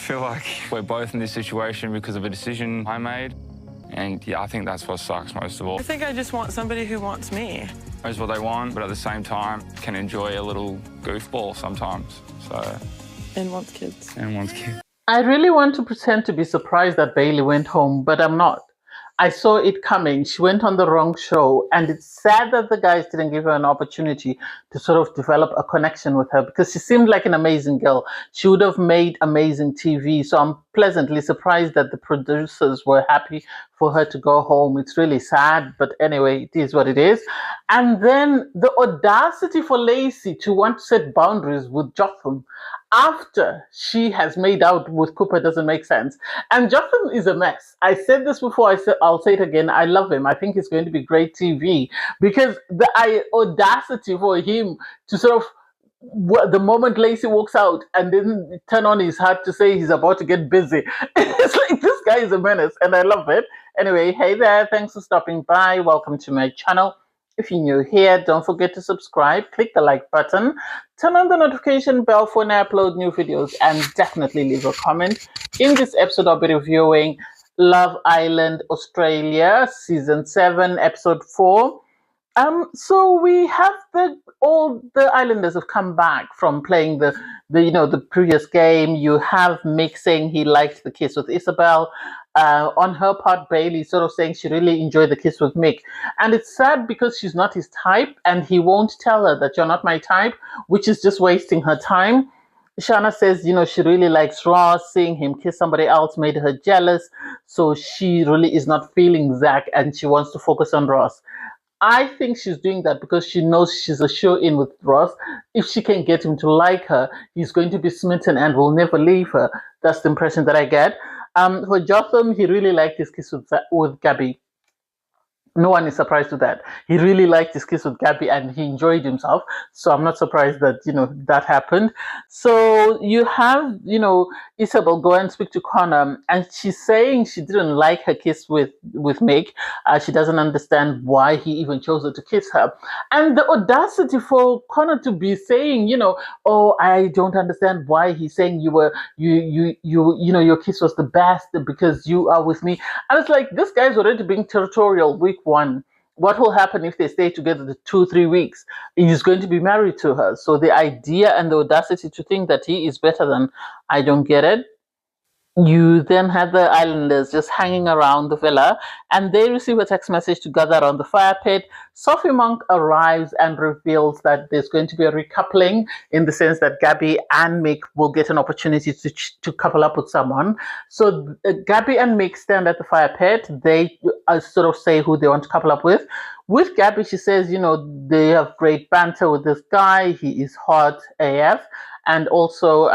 feel like we're both in this situation because of a decision I made. And yeah, I think that's what sucks most of all. I think I just want somebody who wants me. Knows what they want, but at the same time can enjoy a little goofball sometimes. So. And wants kids. And wants kids. I really want to pretend to be surprised that Bailey went home, but I'm not. I saw it coming. She went on the wrong show, and it's sad that the guys didn't give her an opportunity to sort of develop a connection with her because she seemed like an amazing girl. She would have made amazing TV. So I'm pleasantly surprised that the producers were happy for her to go home. It's really sad, but anyway, it is what it is. And then the audacity for Lacy to want to set boundaries with Jotham after she has made out with Cooper doesn't make sense. And Jonathan is a mess. I said this before, I'll say it again. I love him. I think it's going to be great TV because the audacity for him to sort of, the moment Lacy walks out and then turn on his heart to say he's about to get busy. It's like, this guy is a menace and I love it. Anyway, hey there. Thanks for stopping by. Welcome to my channel. If you're new here, don't forget to subscribe, click the like button, turn on the notification bell for when I upload new videos, and definitely leave a comment. In this episode, I'll be reviewing Love Island Australia, Season 7, Episode 4. So we have all the islanders have come back from playing the previous game. You have Mick saying he liked the kiss with Isabel. On her part, Bailey sort of saying she really enjoyed the kiss with Mick. And it's sad because she's not his type and he won't tell her that you're not my type, which is just wasting her time. Shana says, she really likes Ross. Seeing him kiss somebody else made her jealous. So she really is not feeling Zach and she wants to focus on Ross. I think she's doing that because she knows she's a show-in with Ross. If she can get him to like her, he's going to be smitten and will never leave her. That's the impression that I get. For Jotham, he really liked his kiss with Gabby. No one is surprised with that. He really liked his kiss with Gabby and he enjoyed himself. So I'm not surprised that, that happened. So you have, Isabel go and speak to Connor and she's saying she didn't like her kiss with Mick. She doesn't understand why he even chose her to kiss her. And the audacity for Connor to be saying, oh, I don't understand why he's saying your kiss was the best because you are with me. And it's like, this guy's already being territorial week one. What will happen if they stay together the 2-3 weeks? He's going to be married to her. So the idea and the audacity to think that he is better than, I don't get it. You then have the islanders just hanging around the villa and they receive a text message to gather around the fire pit. Sophie Monk arrives and reveals that there's going to be a recoupling in the sense that Gabby and Mick will get an opportunity to couple up with someone. So Gabby and Mick stand at the fire pit. They sort of say who they want to couple up with. With Gabby, she says, they have great banter with this guy. He is hot AF. And also,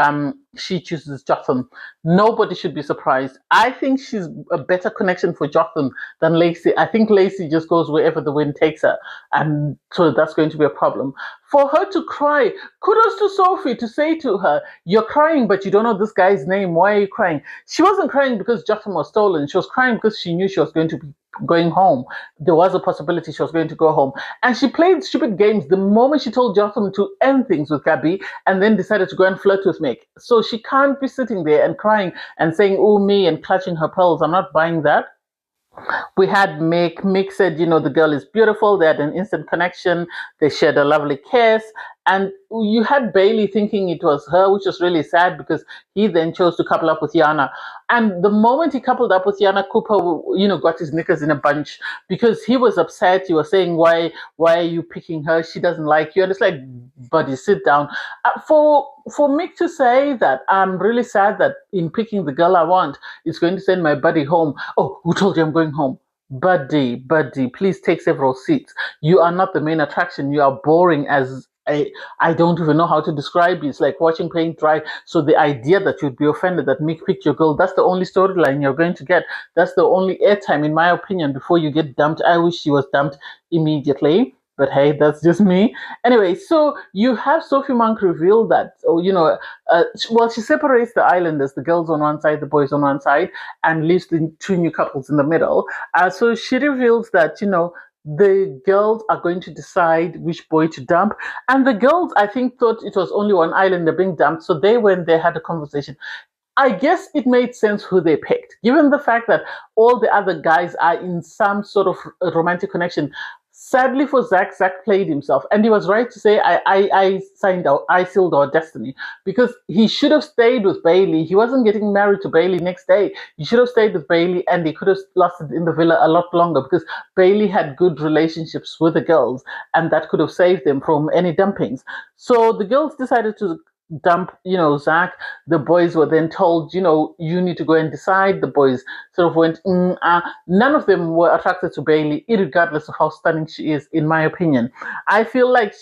she chooses Jotham. Nobody should be surprised. I think she's a better connection for Jotham than Lacy. I think Lacy just goes wherever the wind takes her. And so that's going to be a problem. For her to cry, kudos to Sophie to say to her, you're crying, but you don't know this guy's name. Why are you crying? She wasn't crying because Jotham was stolen. She was crying because she knew she was going to be going home. There was a possibility she was going to go home. And she played stupid games the moment she told Jotham to end things with Gabby and then decided to go and flirt with Mick. So she can't be sitting there and crying and saying, oh, me, and clutching her pearls. I'm not buying that. We had Mick. Mick said, the girl is beautiful. They had an instant connection. They shared a lovely kiss. And you had Bailey thinking it was her, which was really sad because he then chose to couple up with Jana. And the moment he coupled up with Jana, Cooper, got his knickers in a bunch because he was upset. He was saying, why are you picking her? She doesn't like you. And it's like, buddy, sit down. For Mick to say that, I'm really sad that in picking the girl I want, it's going to send my buddy home. Oh, who told you I'm going home? Buddy, please take several seats. You are not the main attraction. You are boring as I don't even know how to describe it. It's like watching paint dry. So the idea that you'd be offended that Mick picked your girl, that's the only storyline you're going to get. That's the only airtime, in my opinion, before you get dumped. I wish she was dumped immediately. But hey, that's just me. Anyway, so you have Sophie Monk reveal that, she separates the islanders, the girls on one side, the boys on one side, and leaves the two new couples in the middle. So she reveals that, the girls are going to decide which boy to dump. And the girls, I think, thought it was only one islander being dumped. So they went there, had a conversation. I guess it made sense who they picked, given the fact that all the other guys are in some sort of romantic connection. Sadly for Zach, Zach played himself, and he was right to say, I signed out, I sealed our destiny, because he should have stayed with Bailey. He wasn't getting married to Bailey next day. He should have stayed with Bailey, and he could have lasted in the villa a lot longer because Bailey had good relationships with the girls, and that could have saved them from any dumpings. So the girls decided to dump, Zach. The boys were then told, you need to go and decide. The boys sort of went, none of them were attracted to Bailey, regardless of how stunning she is, in my opinion. I feel like,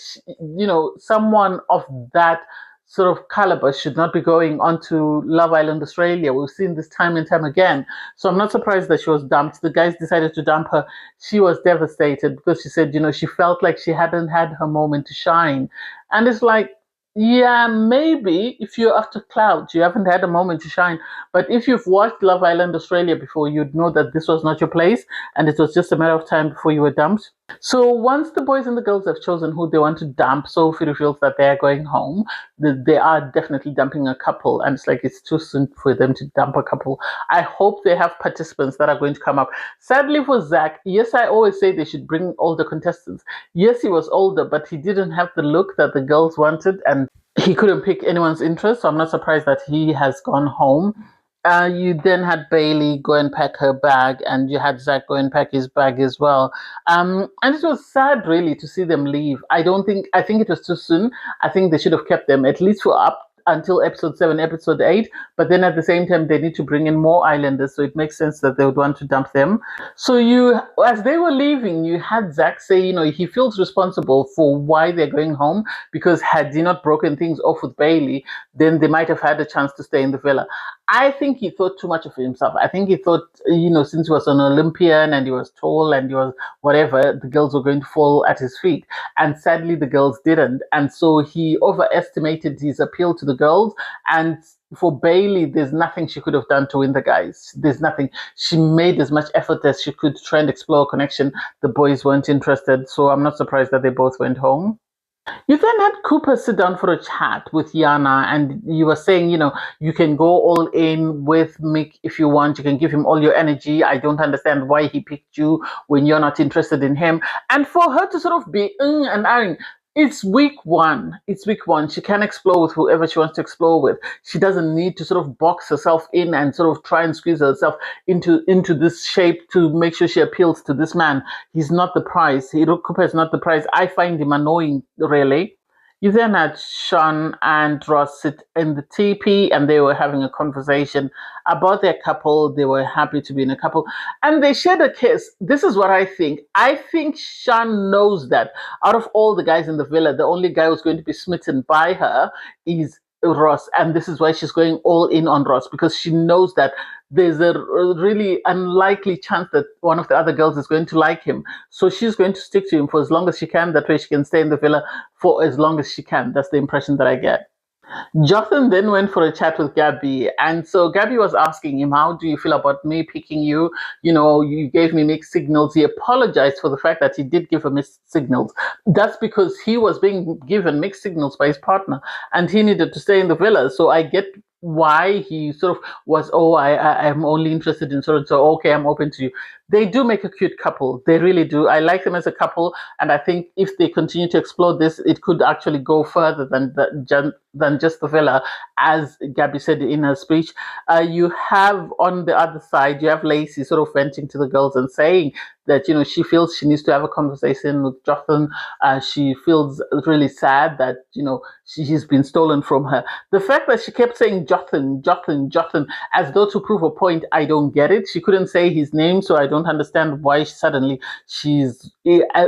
someone of that sort of caliber should not be going on to Love Island Australia. We've seen this time and time again. So I'm not surprised that she was dumped. The guys decided to dump her. She was devastated because she said, she felt like she hadn't had her moment to shine. And it's like, yeah, maybe if you're after clouds, you haven't had a moment to shine. But if you've watched Love Island Australia before, you'd know that this was not your place and it was just a matter of time before you were dumped. So once the boys and the girls have chosen who they want to dump, Sophie reveals that they are going home. They are definitely dumping a couple, and it's like it's too soon for them to dump a couple. I hope they have participants that are going to come up. Sadly for Zach, yes, I always say they should bring older contestants. Yes, he was older, but he didn't have the look that the girls wanted, and he couldn't pick anyone's interest. So I'm not surprised that he has gone home. You then had Bailey go and pack her bag, and you had Zach go and pack his bag as well. And it was sad, really, to see them leave. I think it was too soon. I think they should have kept them at least for up until episode 7, episode 8. But then at the same time, they need to bring in more islanders, so it makes sense that they would want to dump them. So as they were leaving, you had Zach say, he feels responsible for why they're going home, because had he not broken things off with Bailey, then they might have had a chance to stay in the villa. I think he thought too much of himself. I think he thought, since he was an Olympian and he was tall and he was whatever, the girls were going to fall at his feet. And sadly, the girls didn't. And so he overestimated his appeal to the girls. And for Bailey, there's nothing she could have done to win the guys. There's nothing. She made as much effort as she could to try and explore a connection. The boys weren't interested. So I'm not surprised that they both went home. You then had Cooper sit down for a chat with Jana, and you were saying, you can go all in with Mick if you want. You can give him all your energy. I don't understand why he picked you when you're not interested in him. And for her to sort of be and ahhing, it's week one. It's week one. She can explore with whoever she wants to explore with. She doesn't need to sort of box herself in and sort of try and squeeze herself into this shape to make sure she appeals to this man. He's not the prize. Cooper is not the prize. I find him annoying, really. You then had Sean and Ross sit in the teepee, and they were having a conversation about their couple. They were happy to be in a couple, and they shared a kiss. This is what I think. I think Sean knows that out of all the guys in the villa, the only guy who's going to be smitten by her is Ross, and this is why she's going all in on Ross, because she knows that there's a really unlikely chance that one of the other girls is going to like him. So she's going to stick to him for as long as she can. That way she can stay in the villa for as long as she can. That's the impression that I get. Jonathan then went for a chat with Gabby, and so Gabby was asking him, how do you feel about me picking you? You gave me mixed signals. He apologized for the fact that he did give her mixed signals. That's because he was being given mixed signals by his partner, and he needed to stay in the villa. So I get why he sort of was, I'm only interested in so okay, I'm open to you. They do make a cute couple. They really do. I like them as a couple, and I think if they continue to explore this, it could actually go further than just the villa, as Gabby said in her speech. You have on the other side, you have Lacy sort of venting to the girls and saying that she feels she needs to have a conversation with Jonathan. She feels really sad that he's been stolen from her. The fact that she kept saying Jonathan, as though to prove a point, I don't get it. She couldn't say his name, so I don't understand why suddenly she's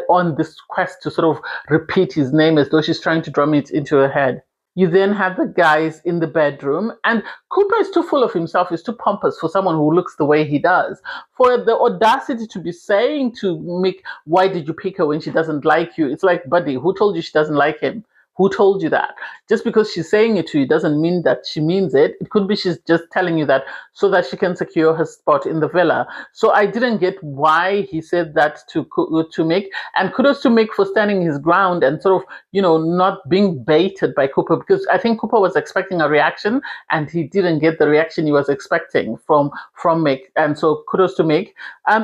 on this quest to sort of repeat his name as though she's trying to drum it into her head. You then have the guys in the bedroom, and Cooper is too full of himself, is too pompous for someone who looks the way he does. For the audacity to be saying to Mick, why did you pick her when she doesn't like you? It's like, buddy, who told you she doesn't like him? Who told you that? Just because she's saying it to you doesn't mean that she means it. It could be she's just telling you that so that she can secure her spot in the villa. So I didn't get why he said that to Mick. And kudos to Mick for standing his ground and sort of, not being baited by Cooper, because I think Cooper was expecting a reaction and he didn't get the reaction he was expecting from Mick. And so kudos to Mick.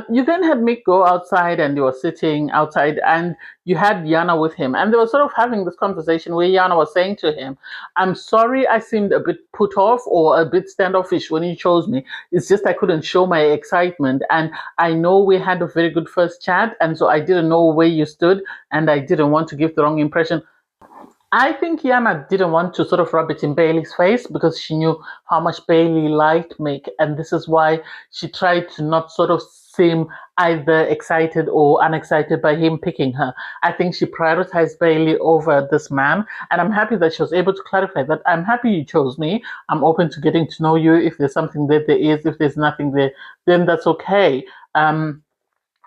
You then had Mick go outside and they were sitting outside and you had Jana with him. And they were sort of having this conversation where Jana was saying to him, I'm sorry I seemed a bit put off or a bit standoffish when you chose me. It's just I couldn't show my excitement. And I know we had a very good first chat. And so I didn't know where you stood and I didn't want to give the wrong impression. I think Jana didn't want to sort of rub it in Bailey's face because she knew how much Bailey liked Mick. And this is why she tried to not sort of seem either excited or unexcited by him picking her. I think she prioritized Bailey over this man. And I'm happy that she was able to clarify that. I'm happy you chose me. I'm open to getting to know you. If there's something there is. If there's nothing there, then that's okay.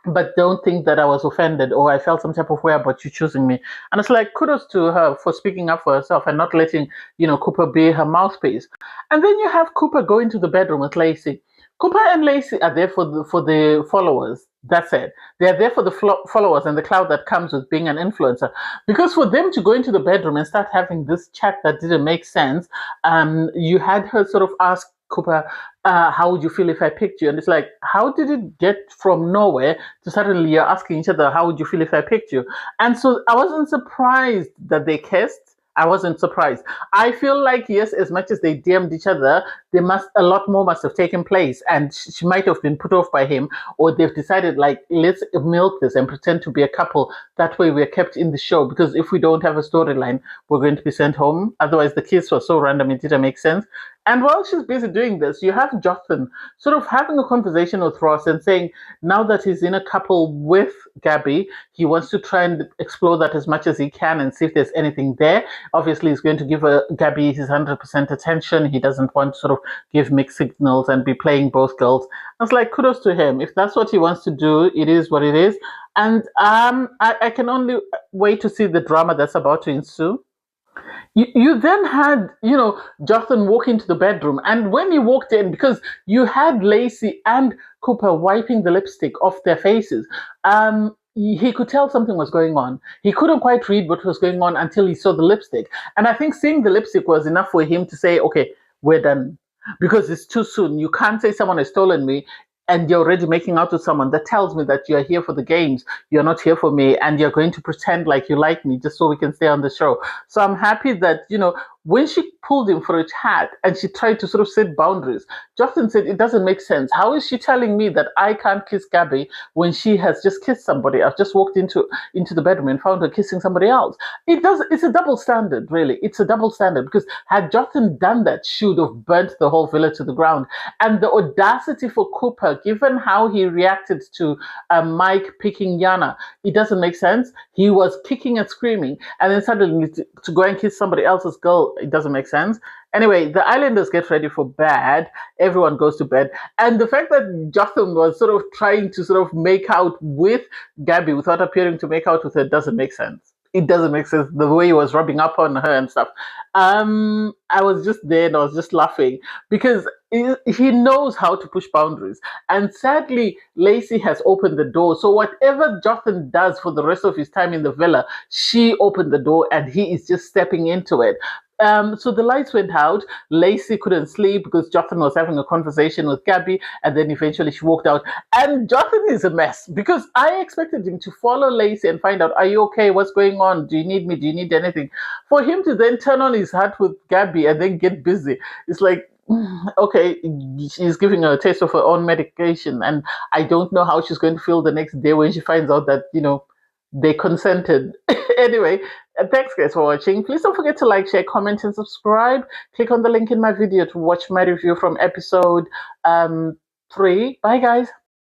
But don't think that I was offended or I felt some type of way about you choosing me. And it's like, kudos to her for speaking up for herself and not letting, Cooper be her mouthpiece. And then you have Cooper go into the bedroom with Lacy. Cooper and Lacy are there for the followers. That's it. They're there for the followers and the clout that comes with being an influencer. Because for them to go into the bedroom and start having this chat that didn't make sense, you had her sort of ask Cooper, how would you feel if I picked you? And it's like, how did it get from nowhere to suddenly you're asking each other, how would you feel if I picked you? And so I wasn't surprised that they kissed. I wasn't surprised. I feel like, yes, as much as they DM'd each other, a lot more must have taken place. And she might have been put off by him, or they've decided, like, let's milk this and pretend to be a couple. That way we're kept in the show. Because if we don't have a storyline, we're going to be sent home. Otherwise, the kiss was so random, it didn't make sense. And while she's busy doing this, you have Jonathan sort of having a conversation with Ross and saying, now that he's in a couple with Gabby, he wants to try and explore that as much as he can and see if there's anything there. Obviously, he's going to give Gabby his 100% attention. He doesn't want to sort of give mixed signals and be playing both girls. I was like, kudos to him. If that's what he wants to do, it is what it is. And I can only wait to see the drama that's about to ensue. You then had, Jonathan walk into the bedroom. And when he walked in, because you had Lacy and Cooper wiping the lipstick off their faces, he could tell something was going on. He couldn't quite read what was going on until he saw the lipstick. And I think seeing the lipstick was enough for him to say, okay, we're done. Because it's too soon. You can't say someone has stolen me and you're already making out with someone. That tells me that you're here for the games. You're not here for me, and you're going to pretend like you like me just so we can stay on the show. So I'm happy that, when she pulled him for a chat and she tried to sort of set boundaries, Jonathan said, it doesn't make sense. How is she telling me that I can't kiss Gabby when she has just kissed somebody? I've just walked into the bedroom and found her kissing somebody else. It's a double standard, really. It's a double standard, because had Jonathan done that, she would have burnt the whole villa to the ground. And the audacity for Cooper, given how he reacted to Mike picking Jana, it doesn't make sense. He was kicking and screaming, and then suddenly to go and kiss somebody else's girl, it doesn't make sense. Anyway, the Islanders get ready for bed. Everyone goes to bed. And the fact that Jonathan was sort of trying to sort of make out with Gabby without appearing to make out with her doesn't make sense. It doesn't make sense, the way he was rubbing up on her and stuff. I was just there and I was just laughing because he knows how to push boundaries. And sadly, Lacy has opened the door. So whatever Jonathan does for the rest of his time in the villa, she opened the door and he is just stepping into it. So the lights went out. Lacy couldn't sleep because Jonathan was having a conversation with Gabby, and then eventually she walked out. And Jonathan is a mess because I expected him to follow Lacy and find out, are you okay? What's going on? Do you need me? Do you need anything? For him to then turn on his heart with Gabby and then get busy, it's like, okay, she's giving her a taste of her own medication, and I don't know how she's going to feel the next day when she finds out that, they consented. Anyway, thanks guys for watching. Please don't forget to like, share, comment, and subscribe. Click on the link in my video to watch my review from episode 3. Bye guys.